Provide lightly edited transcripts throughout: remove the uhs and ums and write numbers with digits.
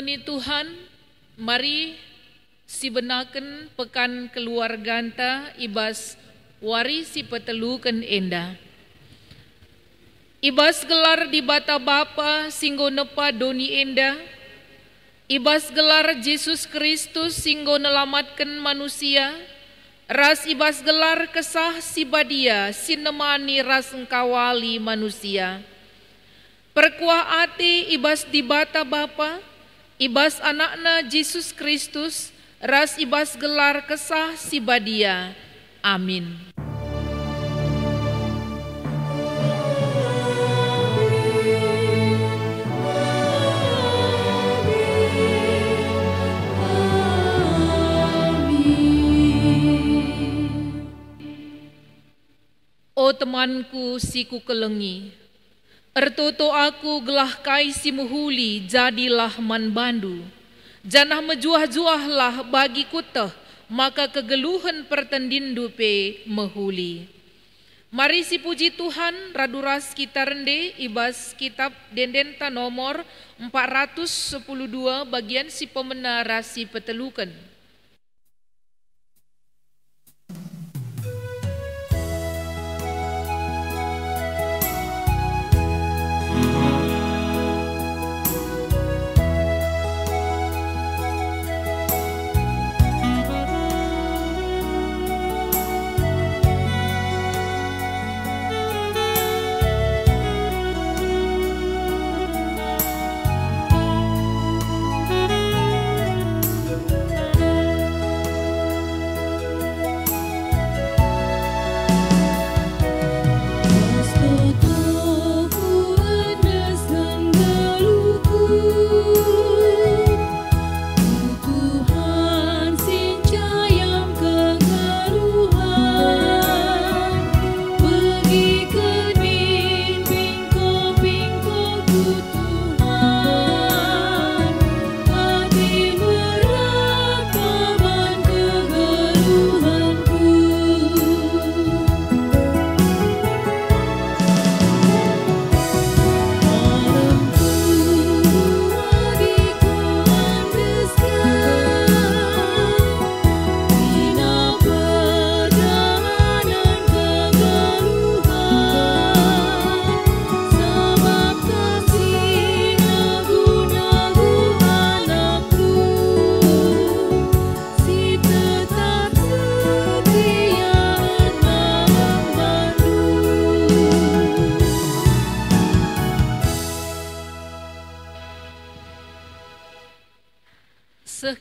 meni Tuhan, mari sibenaken pekan keluarganta ibas wari si peteluken enda. Ibas gelar di bata Bapa singgo nepa doni enda, ibas gelar Yesus Kristus singgo nelamatkan manusia, ras ibas gelar kesah si badia sinemani ras engkawali manusia. Perkuah ati ibas di bata Bapa, ibas anakna Yesus Kristus, ras ibas gelar kesah si badia. Amin. O temanku si ku kelengi, ertoto aku gelah kai si muhuli jadilah man bandu, janah mejuah-juahlah bagi kuteh, maka kegeluhan pertendindu pe mehuli. Mari si puji Tuhan raduras kita rende ibas kitab dendenta nomor 412 bagian si pemena rasi petelukan.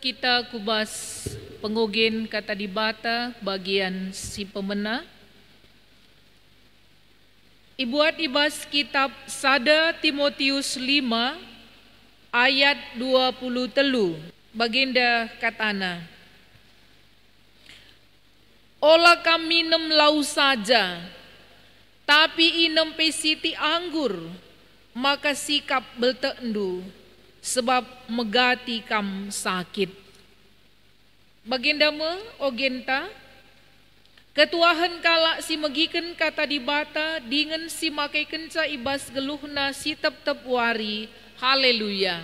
Kita kubas pengogen kata di bata bagian si pemena. Ibuat ibas kitab Sada Timotius 5 ayat 20 baginda katana. Ola kami nem lau saja, tapi inem pesiti anggur, maka sikap beltendu, sebab megati kam sakit. Baginda me ogenta ketuahan kala si megiken kata di bata dengan si makai kenca ibas geluhna si tep wari. Haleluya.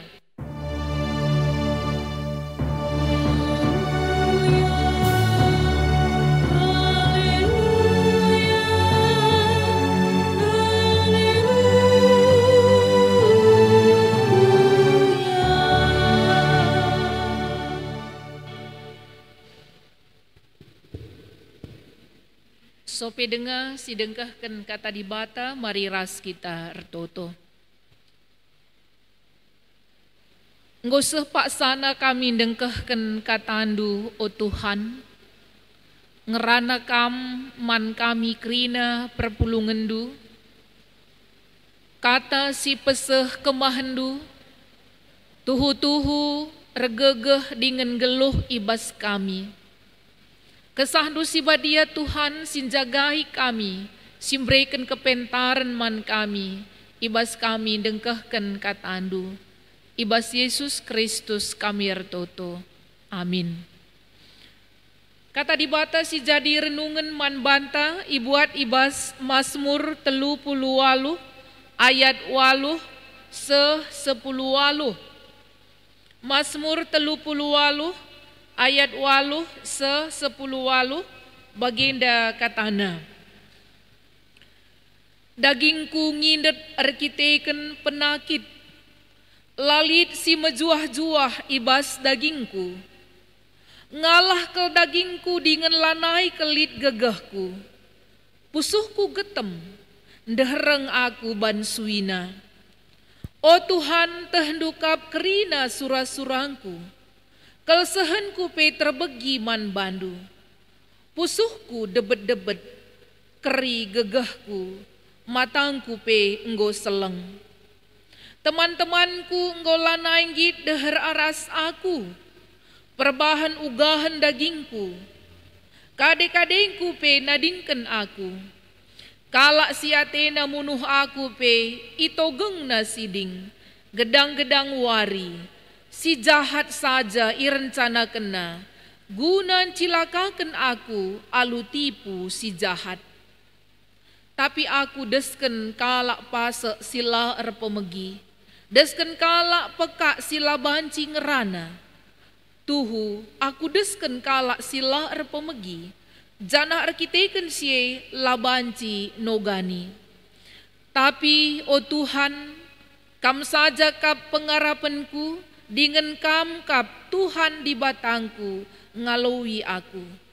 Sope dengar si dengkahkan kata di bata mari ras kita ertoto. Ngoseh pak sana kami dengkahkan kata andu o Tuhan. Ngerana kam man kami krina perpulungendu. Kata si peseh kemahendu. Tuhu-tuhu regegeh dengan geluh ibas kami. Kesahdu si badia Tuhan sinjagai kami, simbrekan kepentaran man kami, ibas kami dengkahkan katandu, ibas Yesus Kristus kami ertoto. Amin. Kata di bata si jadi renungan man banta, ibuat ibas Mazmur 30 ayat 8 10. Mazmur 30 ayat 8 10 baginda katana. Dagingku ngindet arkiteken penakit, lalit si mejuah-juah ibas dagingku. Ngalah ke dagingku dengan lanai kelit gegahku. Pusuhku getem, ndehereng aku ban suina. O Tuhan tehendukap kerina surah-surangku. Kelsehenku pe terbegi man bandu. Pusuhku debet-debet, keri gegahku. Matangku pe enggo seleng. Teman-temanku enggo lanainggit deher aras aku. Perbahan ugahan dagingku. Kade-kadengku pe nadingken aku. Kalak siatena munuh aku pe itogeng na siding. Gedang-gedang wari. Si jahat saja irencana kena. Gunan cilakaken aku alu tipu si jahat. Tapi aku desken kalak pasek sila erpemegi. Desken kalak pekak sila banci ngerana. Tuhu aku desken kalak sila erpemegi. Jana arkiteken sie labanci nogani. Tapi o Tuhan, kam saja kap pengarapanku. Dengan kam kap Tuhan di batangku ngalaui aku.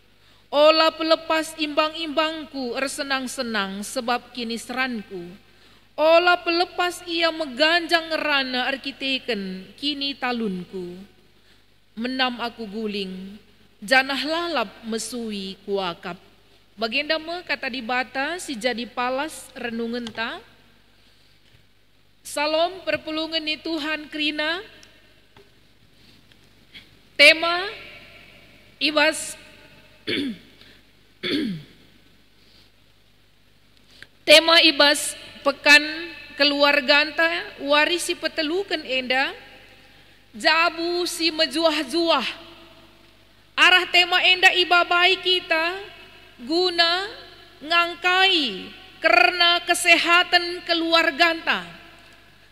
Olah pelepas imbang-imbangku ersenang-senang sebab kini seranku. Olah pelepas ia meganjang ngerana arkiteken kini talunku. Menam aku guling, janah lalap mesui kuakap. Baginda me kata di bata si jadi palas renungan ta. Salam perpulungan ni Tuhan krina. Tema ibas tema ibas pekan keluarganta warisi petelukan enda jabu si mejuah-juah. Arah tema enda ibabai kita guna ngangkai karena kesehatan keluarganta.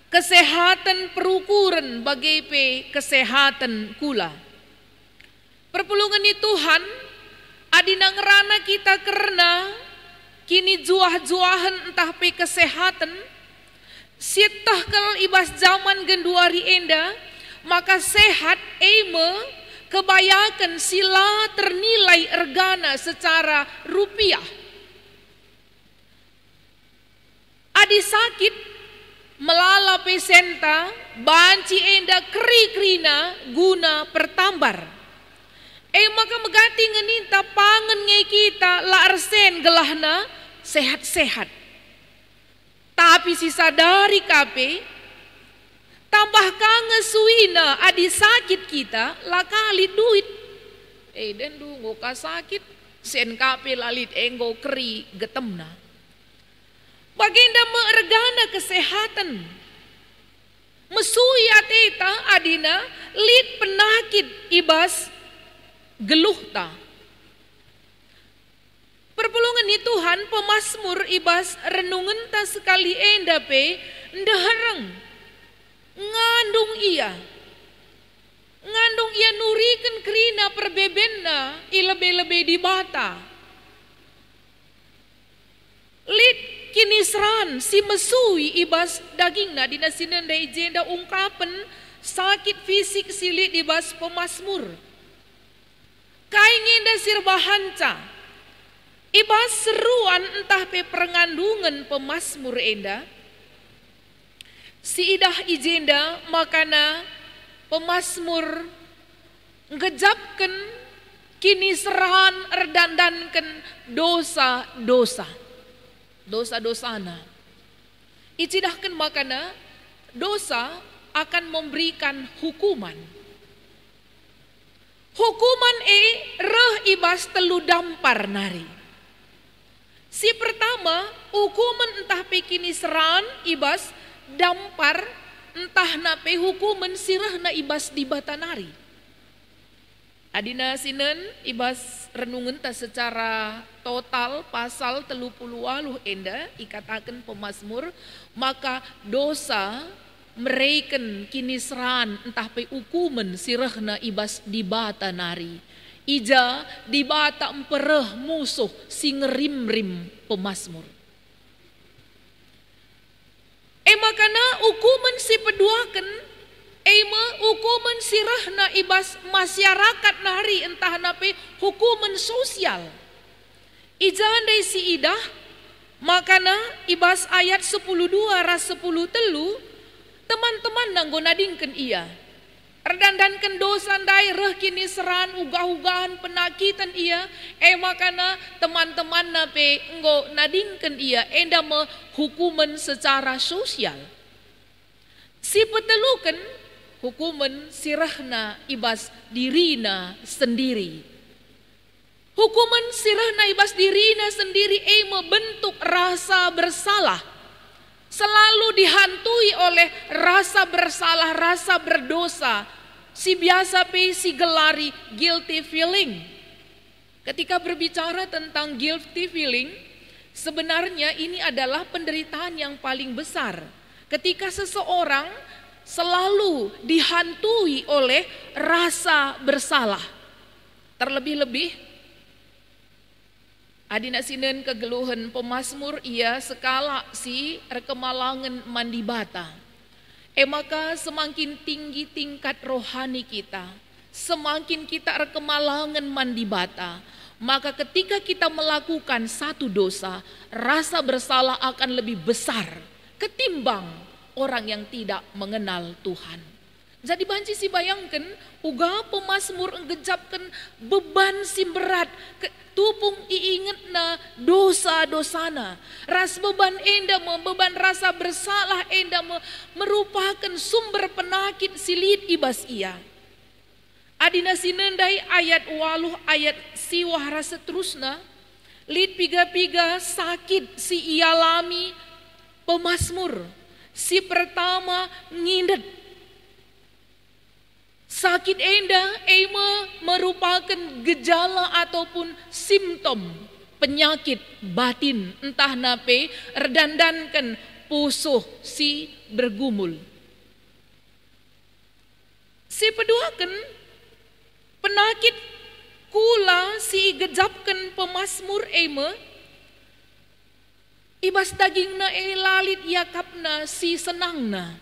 Kesehatan perukuran bagi pe kesehatan kula. Perpulungan ni Tuhan adina ngerana kita karena kini juah-juahan entah pe kesehatan sitah kalau ibas zaman genduari enda maka sehat eme kebayakan sila ternilai ergana secara rupiah. Adi sakit melala pesenta banci enda keri-kerina guna pertambar. Maka megati ngeninta pangan nge kita la arsen gelahna sehat-sehat. Tapi sisa dari kape tambah kange suina adi sakit kita la kali duit. Den du ngoka sakit sen kape lalit enggo keri getemna. Baginda meergana kesehatan. Mesui ateta adina lit penakit ibas geluh ta. Perpulungan ni Tuhan pemazmur ibas renungan ta sekali enda pe ndehereng ngandung ia nurikan kerina perbebenna ilebe-lebe di bata. Lit kini seran si mesui ibas dagingna dina sinenda ijenda ungkapan sakit fisik silit ibas pemazmur. Kaingin dasir bahanca ibas seruan entah pe perengandungan pemazmur enda si idah ijenda makana pemazmur ngejapkan kini seran erdandankan dosa-dosana icidahkan makana dosa akan memberikan hukuman. Hukuman reh ibas telu dampar nari. Si pertama hukuman entah pe kini seran ibas dampar entah nape hukuman sirah na ibas di batanari. Adina sinen ibas renungan ta secara total pasal 30 enda ikatakan pemazmur maka dosa mereken kini seran entah pe ukumen sirehna ibas dibata nari. Ija dibata empereh musuh si ngerim-rim pemazmur. Makana ukumen si peduaken, ukumen sirehna ibas masyarakat nari entah nape hukuman sosial. Ija andai si idah, makana ibas ayat 10:2 ras 10:3 teman-teman nanggo nadingken ia. Erdandanken dosa ndai reh kini seran ugah-ugahan penakitan ia. Makana teman-teman nape enggo nadingken ia enda me hukuman secara sosial. Si peteluken hukuman sirahna ibas dirina sendiri. Hukuman sirahna ibas dirina sendiri bentuk rasa bersalah. Selalu dihantui oleh rasa bersalah, rasa berdosa. Si biasa si gelari guilty feeling. Ketika berbicara tentang guilty feeling, sebenarnya ini adalah penderitaan yang paling besar. Ketika seseorang selalu dihantui oleh rasa bersalah. Terlebih-lebih adina sinen kegeluhan pemazmur ia sekala si rekemalangan mandi bata. Maka semakin tinggi tingkat rohani kita, semakin kita rekemalangan mandi bata, maka ketika kita melakukan satu dosa, rasa bersalah akan lebih besar ketimbang orang yang tidak mengenal Tuhan. Jadi banci si bayangkan, uga pemazmur enggejapkan beban si berat, tupung iinget na dosa-dosana. Ras beban enda beban rasa bersalah enda merupakan sumber penyakit silit ibas ia. Adina sinendai ayat 8 ayat siwah rasa terusna, lid piga-piga sakit si ialami pemazmur. Si pertama ngindet. Sakit enda merupakan gejala ataupun simptom penyakit batin entah nape erdandankan pusuh si bergumul. Si peduaken penyakit kula si gejapkan pemazmur ibas dagingna lalit yakapna si senangna.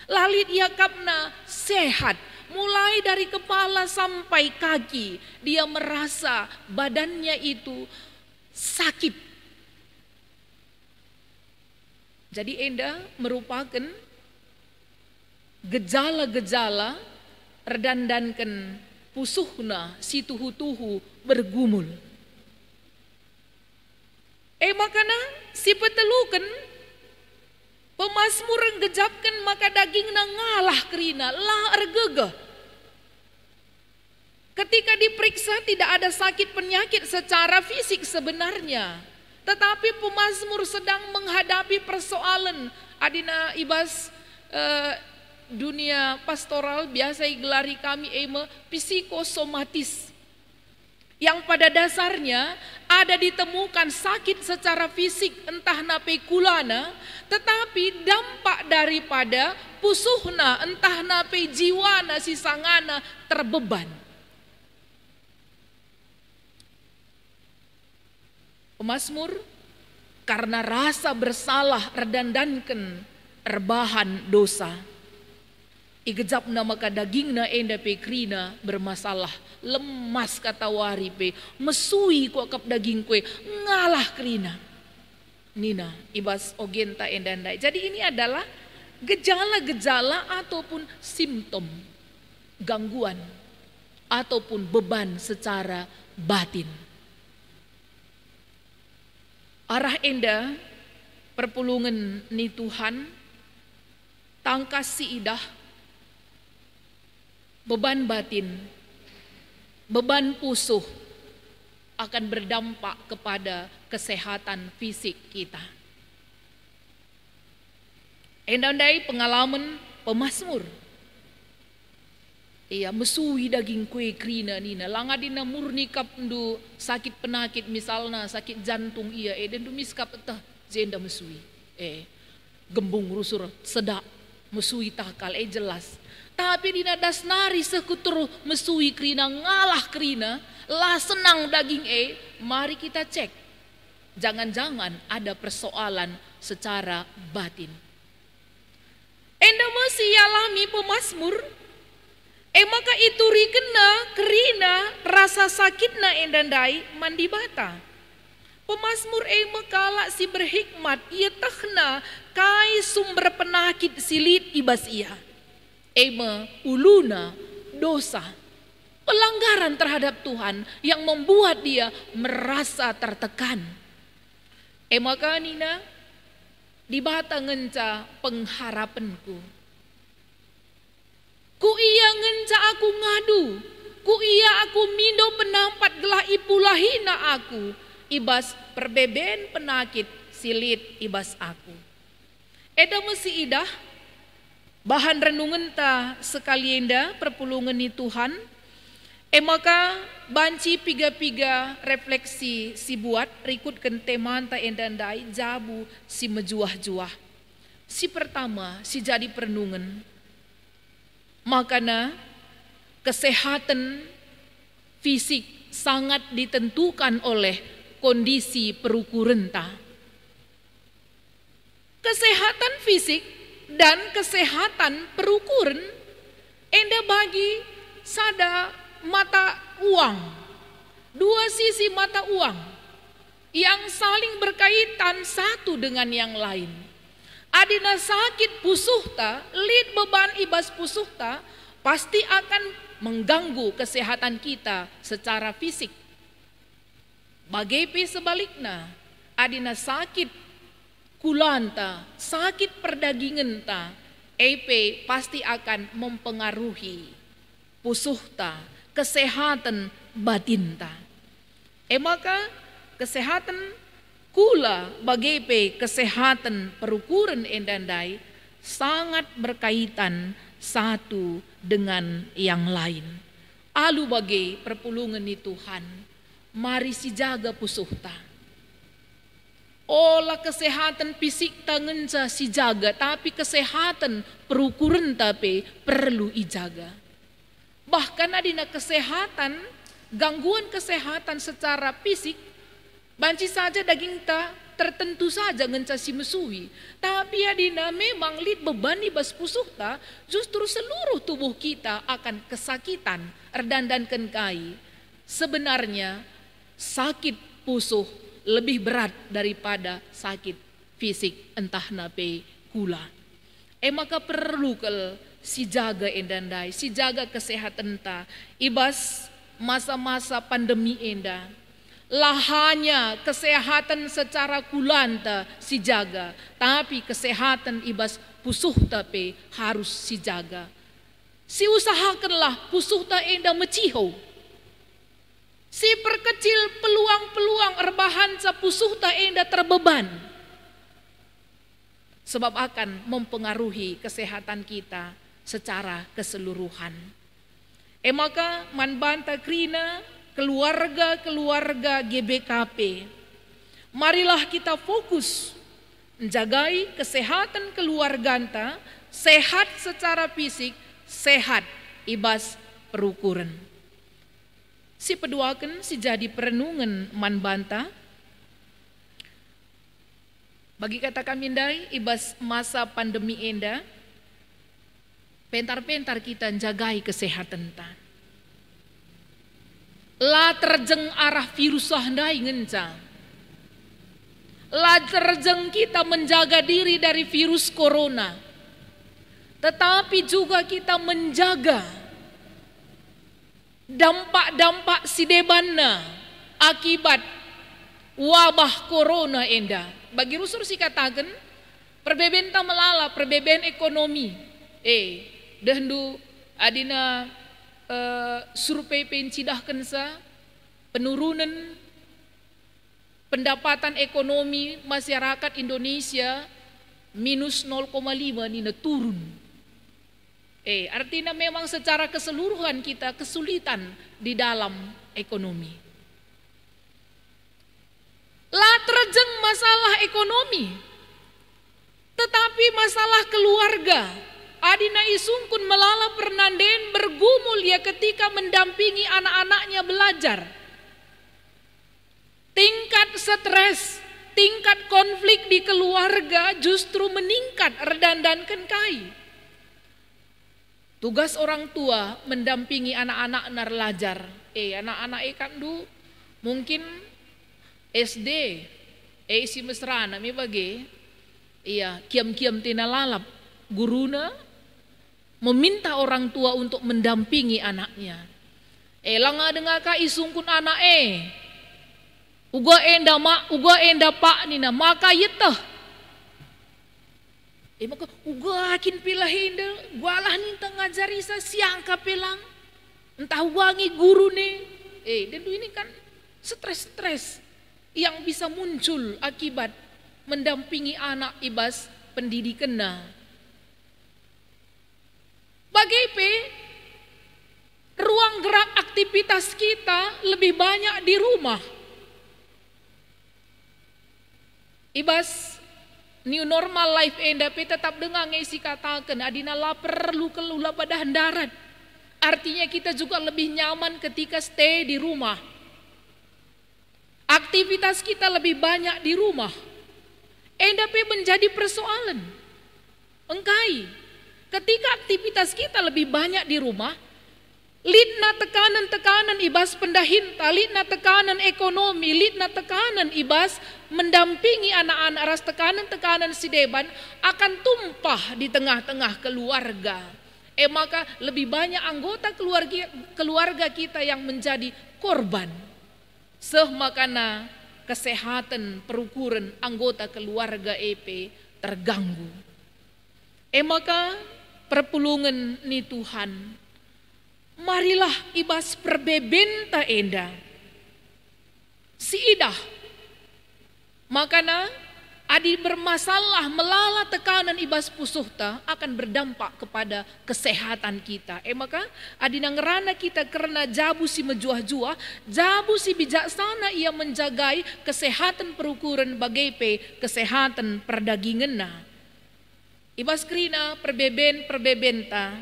Lalit yakapna sehat. Mulai dari kepala sampai kaki, dia merasa badannya itu sakit. Jadi enda merupakan gejala-gejala erdandankan pusuhna si tuhu-tuhu bergumul. Makana si peteluken pemazmur gejapkan maka dagingna ngalah kerina lah ergegeh. Ketika diperiksa tidak ada sakit penyakit secara fisik sebenarnya. Tetapi pemazmur sedang menghadapi persoalan. Adina ibas dunia pastoral biasa gelari kami psikosomatis. Yang pada dasarnya ada ditemukan sakit secara fisik entah nape kulana. Tetapi dampak daripada pusuhna entah nape jiwana sisangana terbeban. Pemazmur karena rasa bersalah erdandankan erbahan dosa. Igejapna maka dagingna enda pe krina bermasalah. Lemas kata wari pe. Mesui ku akap daging kue. Ngalah krina. Nina ibas ogenta endandai. Jadi ini adalah gejala-gejala ataupun simptom gangguan ataupun beban secara batin. Arah enda perpulungan ni Tuhan tangkas si idah beban batin, beban pusuh akan berdampak kepada kesehatan fisik kita. Endandai pengalaman pemazmur. Iya mesui daging kue krina nina langadina murni kap ndu sakit penyakit misalnya sakit jantung dan ndu miskap tah jenda mesui gembung rusur sedak mesui takal jelas. Tapi dina dasnari sekutur mesui krina ngalah krina lah senang daging mari kita cek. Jangan-jangan ada persoalan secara batin. Enda masih alami pemasmur. Maka itu rikena kerina rasa sakitna endandai mandi bata. Pemasmur mekala si berhikmat ia tahna kai sumber penakit silit ibas ia. Uluna dosa, pelanggaran terhadap Tuhan yang membuat dia merasa tertekan. Maka nina dibata ngenca pengharapanku. Ku iya ngenca aku ngadu, ku iya aku mindo penampat gelah ipulahina aku, ibas perbeben penakit silit ibas aku. Eda mesi idah bahan renungan ta sekali enda perpulungan ni Tuhan. Maka banci piga-piga refleksi si buat rikut kenteman ta endandai jabu si mejuah-juah. Si pertama si jadi perenungan. Makana kesehatan fisik sangat ditentukan oleh kondisi perukuran ta. Kesehatan fisik dan kesehatan perukuran enda bagi sada mata uang. Dua sisi mata uang yang saling berkaitan satu dengan yang lain. Adina sakit pusuhta, lid beban ibas pusuhta pasti akan mengganggu kesehatan kita secara fisik. Bagai sebaliknya, adina sakit kulanta, sakit perdagingan ta, pasti akan mempengaruhi pusuhta, kesehatan batin ta. Maka kesehatan kula bagai kesehatan perukuran endandai sangat berkaitan satu dengan yang lain. Alu bagai perpulungan ni Tuhan, mari si jaga pusuhta. Olah kesehatan fisik tangenca si jaga, tapi kesehatan perukuran tapi perlu ijaga. Bahkan adina kesehatan, gangguan kesehatan secara fisik, banci saja daging ta tertentu saja ngenca si mesui. Tapi adina memang lid beban ibas pusuh ta, justru seluruh tubuh kita akan kesakitan erdandankan kai. Sebenarnya sakit pusuh lebih berat daripada sakit fisik entah nape kula. Maka perlu kel si jaga endandai, si jaga kesehatan ta. Ibas masa-masa pandemi enda. Lahanya kesehatan secara kulanta si jaga, tapi kesehatan ibas pusuh tapi harus si jaga. Si usahakanlah pusuh ta enda meciho. Si perkecil peluang-peluang erbahan sa pusuh ta enda terbeban. Sebab akan mempengaruhi kesehatan kita secara keseluruhan. Maka manbanta krina keluarga-keluarga GBKP, marilah kita fokus menjagai kesehatan keluarga anta, sehat secara fisik, sehat ibas perukuran. Si peduakan si jadi perenungan manbanta, bagi kata kami ndai ibas masa pandemi enda, pentar-pentar kita jagai kesehatan ta. La terjeng arah virus sahdai ngenca. La terjeng kita menjaga diri dari virus corona. Tetapi juga kita menjaga dampak-dampak sidebanna akibat wabah corona enda. Bagi rusur si katakan perbeben ta melala, perbeben ekonomi. Dehendu adina survei pencidahkan sa penurunan pendapatan ekonomi masyarakat Indonesia minus 0,5 nina turun. Artinya memang secara keseluruhan kita kesulitan di dalam ekonomi. Lah terjeng masalah ekonomi, tetapi masalah keluarga, Adina isungkun melala pernanden bergumul ya ketika mendampingi anak-anaknya belajar. Tingkat stres, tingkat konflik di keluarga justru meningkat redandankan kai. Tugas orang tua mendampingi anak-anak narlajar. Anak-anak kandu mungkin SD, isi mesrana mi bagi. Iya, kiam-kiam tina lalap. Guruna meminta orang tua untuk mendampingi anaknya. Langa dengar ka isungkun anak uga enda mak, uga enda pak nina maka yetah. Maka uga akin pilah enda, gua lah nih ngajari sa siang ka pelang. Entah wangi guru nih. Dan ini kan stres-stres yang bisa muncul akibat mendampingi anak ibas pendidikan. Bagaimana ruang gerak aktivitas kita lebih banyak di rumah. Ibas new normal life endape tetap dengar ngisi katakan adina la perlu kelulah pada darat. Artinya kita juga lebih nyaman ketika stay di rumah. Aktivitas kita lebih banyak di rumah. Endape menjadi persoalan. Engkai ketika aktivitas kita lebih banyak di rumah, lidna tekanan-tekanan ibas pendahinta, lidna tekanan ekonomi, lidna tekanan ibas mendampingi anak-anak ras tekanan-tekanan si deban akan tumpah di tengah-tengah keluarga. Maka lebih banyak anggota keluarga kita yang menjadi korban. Makana kesehatan perukuran anggota keluarga EP terganggu. Maka perpulungan ni Tuhan, marilah ibas perbebenta enda si idah makana adi bermasalah melala tekanan ibas pusuhta akan berdampak kepada kesehatan kita. Maka adi nangerana kita karena jabu si mejuah-juah, jabu si bijaksana ia menjagai kesehatan perukuran bagai kesehatan perdagingan. Ibas krina perbebenta,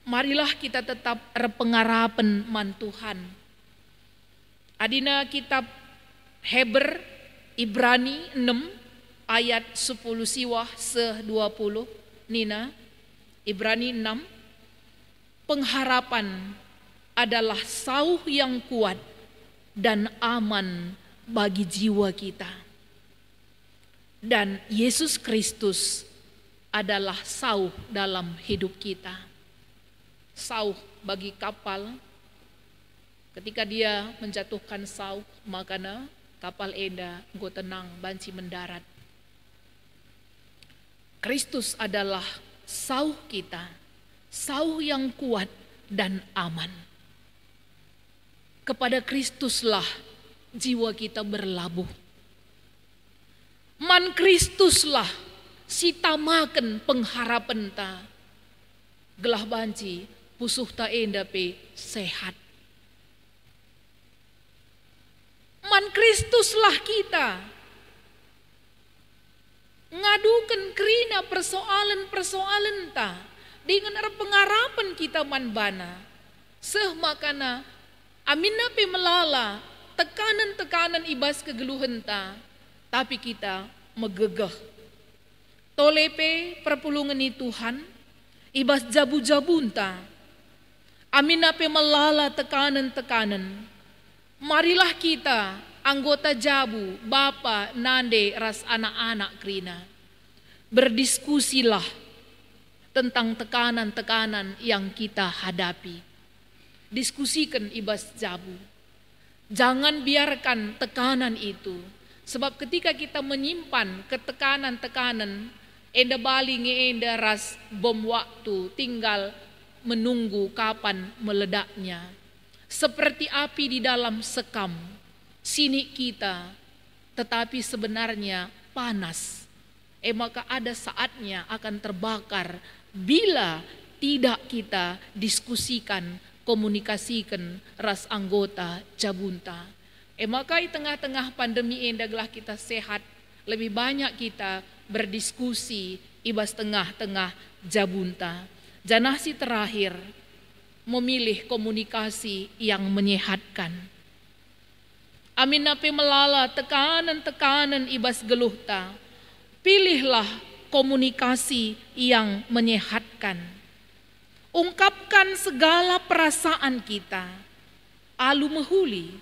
marilah kita tetap repengarapan man Tuhan. Adina kitab Heber Ibrani 6 ayat 10 siwah se-20 nina Ibrani 6, pengharapan adalah sauh yang kuat dan aman bagi jiwa kita. Dan Yesus Kristus adalah sauh dalam hidup kita. Sauh bagi kapal, ketika dia menjatuhkan sauh, makana kapal enda go tenang banci mendarat. Kristus adalah sauh kita, sauh yang kuat dan aman. Kepada Kristuslah jiwa kita berlabuh. Man Kristuslah si tamaken pengharapan ta. Gelah banci pusuh ta enda pe sehat. Man Kristuslah kita ngadukan kerina persoalan ta dengan pengharapan kita man bana. Makana amina pe melala tekanan-tekanan ibas kegeluhan ta, tapi kita megegah. Tolepe perpulungan ni Tuhan, ibas jabu-jabunta. Amina pe melala tekanan-tekanan. Marilah kita anggota jabu, bapa, nande, ras anak-anak krina. Berdiskusilah tentang tekanan-tekanan yang kita hadapi. Diskusikan ibas jabu. Jangan biarkan tekanan itu. Sebab ketika kita menyimpan ketekanan-tekanan, enda bali enda ras bom waktu, tinggal menunggu kapan meledaknya. Seperti api di dalam sekam, sini kita, tetapi sebenarnya panas. Maka ada saatnya akan terbakar bila tidak kita diskusikan, komunikasikan ras anggota jabunta. Maka di tengah-tengah pandemi endaglah kita sehat, lebih banyak kita berdiskusi, ibas tengah-tengah jabunta. Janah si terakhir memilih komunikasi yang menyehatkan. Amin nape melala tekanan-tekanan ibas geluhta. Pilihlah komunikasi yang menyehatkan. Ungkapkan segala perasaan kita. Alu mehuli.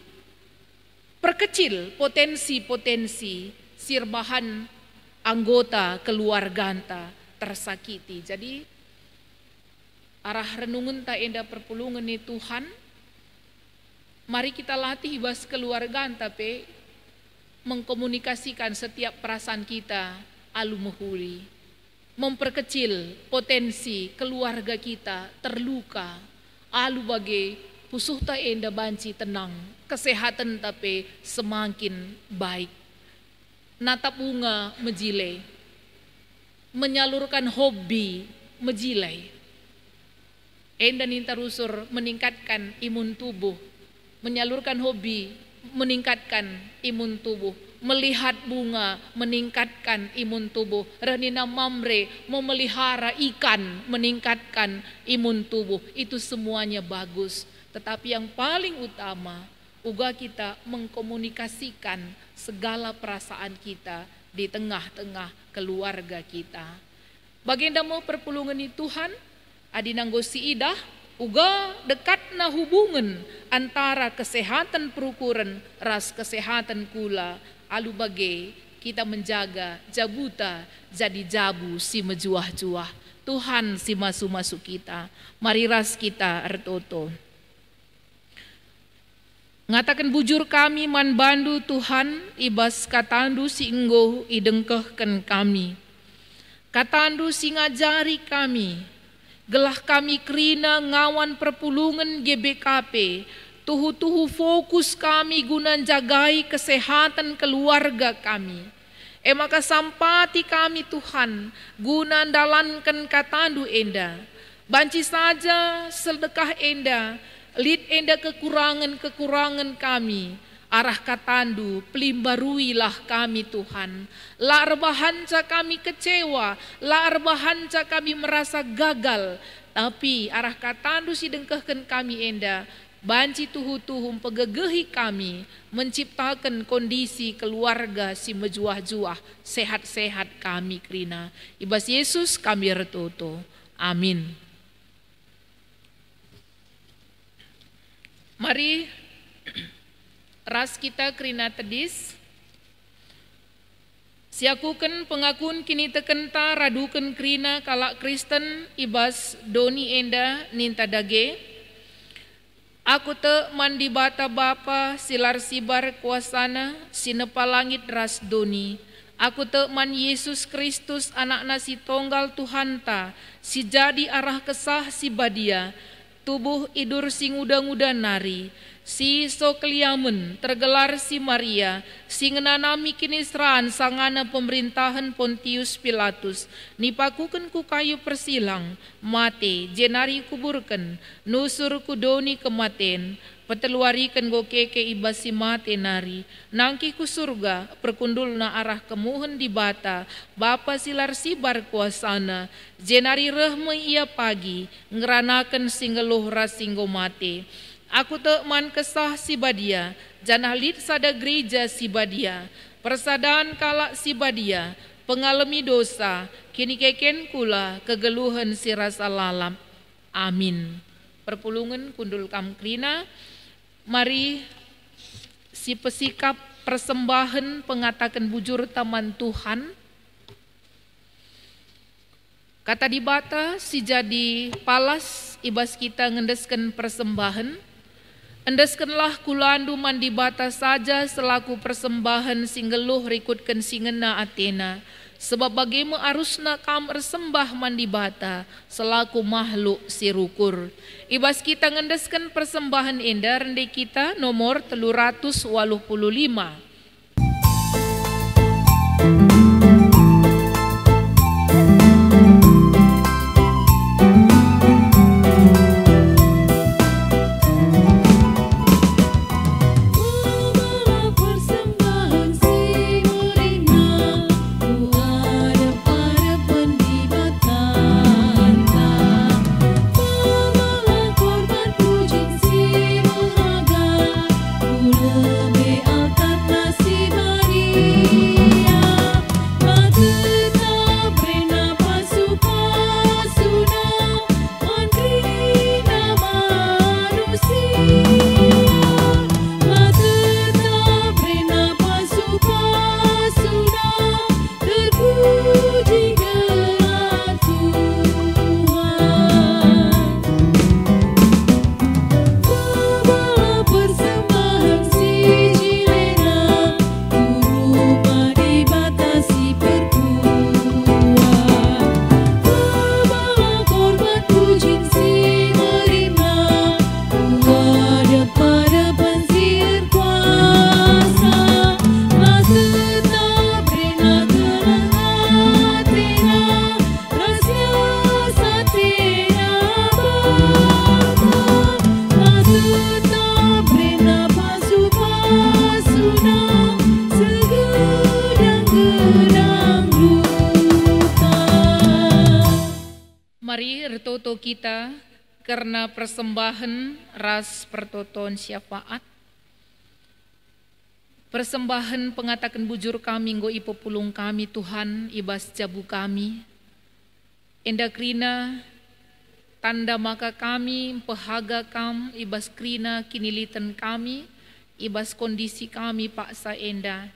Perkecil potensi-potensi sirbahan anggota keluarga anta tersakiti. Jadi arah renungan ta enda perpulungan ni Tuhan. Mari kita latih ibas keluarga anta pe mengkomunikasikan setiap perasaan kita alu mehuli. Memperkecil potensi keluarga kita terluka. Alu bagai pusuh ta enda banci tenang. Kesehatan tapi semakin baik. Natap bunga mejile. Menyalurkan hobi mejile. Enda ninta rusur meningkatkan imun tubuh. Menyalurkan hobi meningkatkan imun tubuh. Melihat bunga meningkatkan imun tubuh. Ranina mamre memelihara ikan meningkatkan imun tubuh. Itu semuanya bagus. Tetapi yang paling utama, uga kita mengkomunikasikan segala perasaan kita di tengah-tengah keluarga kita. Baginda mau perpulungan ni Tuhan, adinanggosi idah, uga dekatna hubungan antara kesehatan perukuran ras kesehatan kula. Alu bagai kita menjaga jabuta jadi jabu si mejuah-juah. Tuhan si masuk-masuk kita. Mari ras kita ertoto. Ngatakan bujur kami man bandu Tuhan, ibas katandu si enggoh idengkehkan kami. Katandu si ngajari kami, gelah kami kerina ngawan perpulungan GBKP, tuhu-tuhu fokus kami guna jagai kesehatan keluarga kami. Maka sampati kami Tuhan, guna dalankan katandu enda. Banci saja sedekah enda, lid enda kekurangan-kekurangan kami. Arah katandu, pelimbaruilah kami Tuhan. La arbahanca kami kecewa, la arbahanca kami merasa gagal. Tapi arah katandu si dengkehkan kami enda, banci tuhu-tuhu pegegehi kami, menciptakan kondisi keluarga si mejuah-juah, sehat-sehat kami kerina. Ibas Yesus kami retuto. Amin. Mari ras kita kerina tedis. Siakuken pengakun kini tekenta raduken kerina kalak Kristen ibas doni enda ninta dage. Aku te mandi bata bapa silar sibar kuasana sinepa langit ras doni. Aku te man Yesus Kristus anak nasi tonggal Tuhanta si jadi arah kesah si badia. Tubuh idur si nguda-nguda nari, si sokliamen tergelar si Maria, si ngenanami kinisraan sangana pemerintahan Pontius Pilatus, nipakuken ku kayu persilang, mate, jenari kuburken, nusur kudoni kematen, peteluarikan go keke ibasi mate nari, nangki ku surga, perkundul na arah kemuhen di bata, bapa silar sibar kuasana, jenari rehme ia pagi, ngeranakan singgeluh rasinggo mate. Aku te man kesah si badia, janah lid sada gereja si badia, persadaan kalak si badia, pengalami dosa, kini keken kula kegeluhan si rasa lalam. Amin. Perpulungan kundul kam krina. Mari si pesikap persembahan pengatakan bujur taman Tuhan. Kata di bata si jadi palas ibas kita ngendeskan persembahan. Endeskanlah kulandu mandi bata saja selaku persembahan singgeluh rikutkan singena Athena. Sebab bagaimana arusna kam ersembah mandi bata selaku makhluk sirukur. Ibas kita ngendeskan persembahan enda rendai kita nomor 385. kita karena persembahan ras pertoton syafaat. Persembahan pengatakan bujur kami nggo ipo pulung kami Tuhan ibas jabu kami. Enda krina tanda maka kami pehaga kam ibas krina kinilitan kami ibas kondisi kami paksa enda.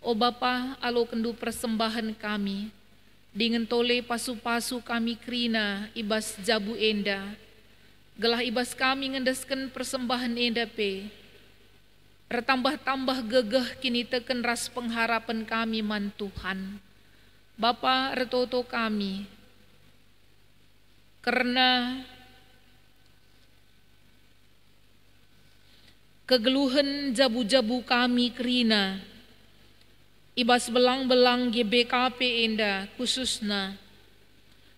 O Bapa alo kendu persembahan kami dengan tole pasu-pasu kami krina ibas jabu enda. Gelah ibas kami ngendesken persembahan enda pe. Retambah-tambah gegeh kini teken ras pengharapan kami man Tuhan. Bapa retoto kami. Karena kegeluhan jabu-jabu kami kerina. Ibas belang-belang GBKP enda khususna.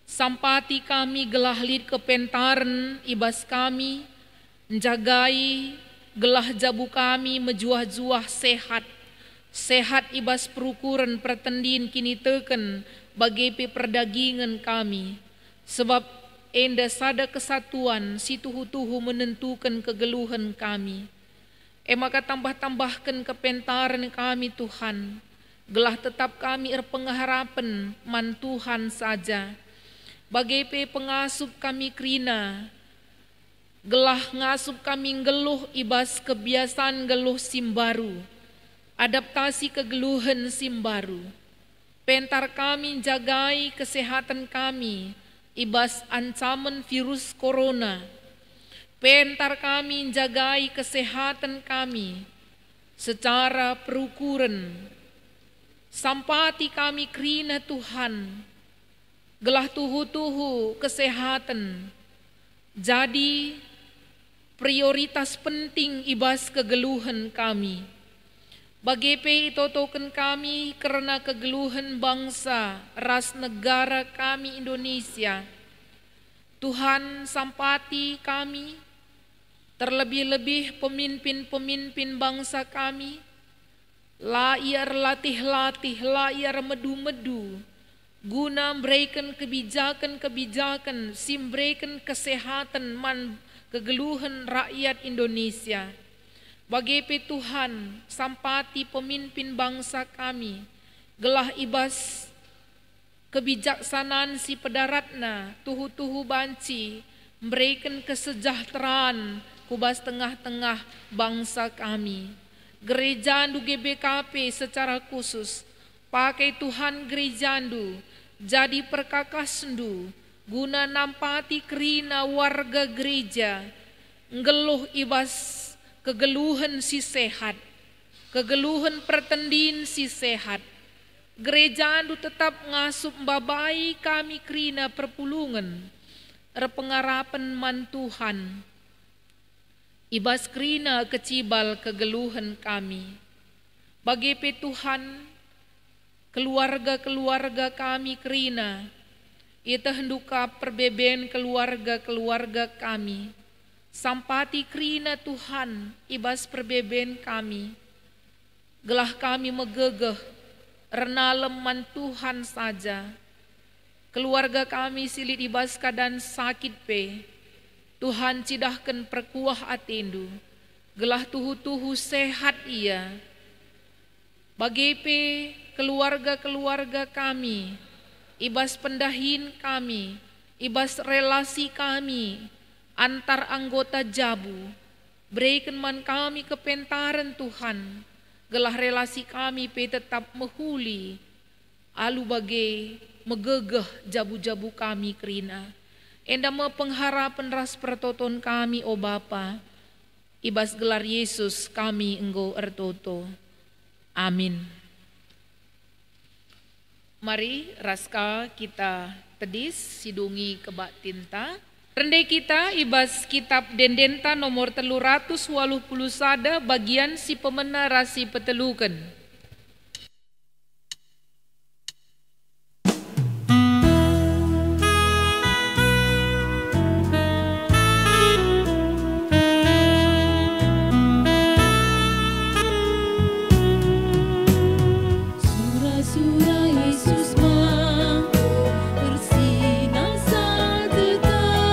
Sampati kami gelah lid kepentaran ibas kami. Menjagai gelah jabu kami mejuah-juah sehat. Sehat ibas perukuran pertendin kini teken bagi perdagingan kami. Sebab enda sada kesatuan si tuhu-tuhu menentukan kegeluhan kami. Maka tambah-tambahkan kepentaran kami Tuhan. Gelah tetap kami pengharapan man Tuhan saja. Bagi pengasup kami krina. Gelah ngasup kami geluh ibas kebiasaan geluh simbaru. Adaptasi kegeluhan simbaru. Pentar kami jagai kesehatan kami ibas ancaman virus corona. Pentar kami jagai kesehatan kami secara perukuran. Sampati kami krina Tuhan. Gelah tuhu-tuhu kesehatan. Jadi prioritas penting ibas kegeluhan kami. Bagi itotoken kami karena kegeluhan bangsa, ras negara kami Indonesia. Tuhan sampati kami, terlebih-lebih pemimpin-pemimpin bangsa kami. Layar latih-latih, layar medu-medu. Guna memberikan kebijakan-kebijakan, simberikan kesehatan man kegeluhan rakyat Indonesia. Bagi Tuhan, sampati pemimpin bangsa kami, gelah ibas kebijaksanaan si pedaratna, tuhu-tuhu banci, memberikan kesejahteraan kubas tengah-tengah bangsa kami. Gerejandu GBKP secara khusus, pakai Tuhan gerejandu, jadi perkakasendu, guna nampati kerina warga gereja, ngeluh ibas kegeluhan si sehat, kegeluhan pertendin si sehat. Gereja andu tetap ngasup babai kami kerina perpulungan, repengarapan man Tuhan. Ibas kerina kecibal kegeluhan kami. Bagi Tuhan, keluarga-keluarga kami kerina, ita henduka perbeben keluarga-keluarga kami. Sampati krina Tuhan ibas perbeben kami. Gelah kami megegeh renalem man Tuhan saja. Keluarga kami silit ibas keadaan sakit pe. Tuhan cidahkan perkuah atendu. Gelah tuhu-tuhu sehat ia. Bagi keluarga-keluarga kami. Ibas pendahin kami, ibas relasi kami, antar anggota jabu, berikan man kami kepentaran Tuhan, gelah relasi kami pe tetap mehuli, alu bagai megegeh jabu-jabu kami kerina, enda pengharapan ras pertoton kami o Bapa, ibas gelar Yesus kami engkau ertoto, amin. Mari raska kita tedis sidungi kebak tinta. Rendai kita ibas kitab Dendenta nomor 381 bagian si pemena rasi petelukan. Surah Yesus bersinar saat dekat.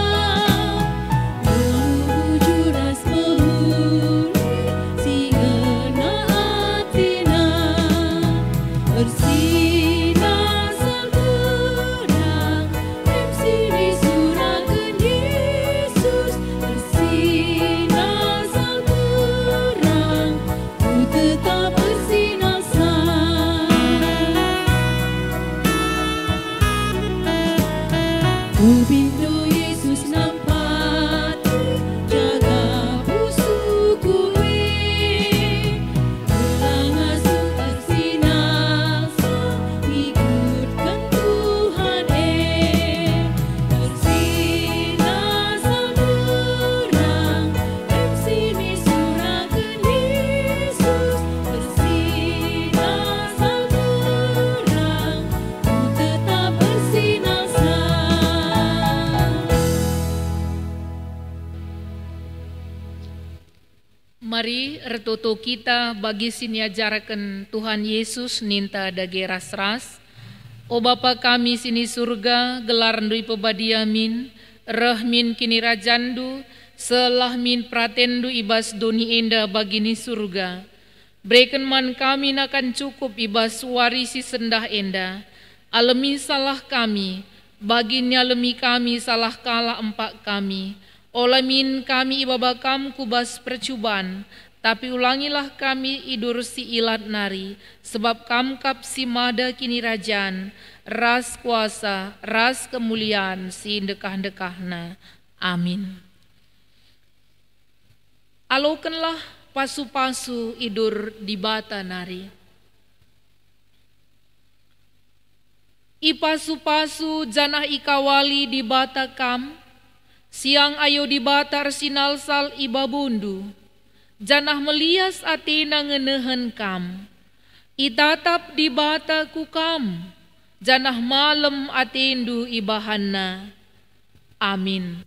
ertoto kita bagi sini ajarkan Tuhan Yesus ninta dage ras-ras. O Bapa kami sini surga, gelar ndui pebadiamin, rahmin kini rajandu, selah min pratendu ibas doni enda bagini surga. Berikan man kami nakan cukup ibas warisi sendah enda. Alemi salah kami, baginya alemi kami salah kalah empak kami. Olamin kami ibabakam kubas percubaan, tapi ulangilah kami idur si ilat nari, sebab kamkap si mada kini rajan, ras kuasa, ras kemuliaan si dekah-dekahna. Amin. Alokenlah pasu-pasu idur di bata nari. Ipasu-pasu janah ikawali di bata kam, siang ayo di bata arsinalsal ibabundu, janah melias atina ngenehen kam, itatap di bata kukam, janah malam atendu ibahanna. Amin.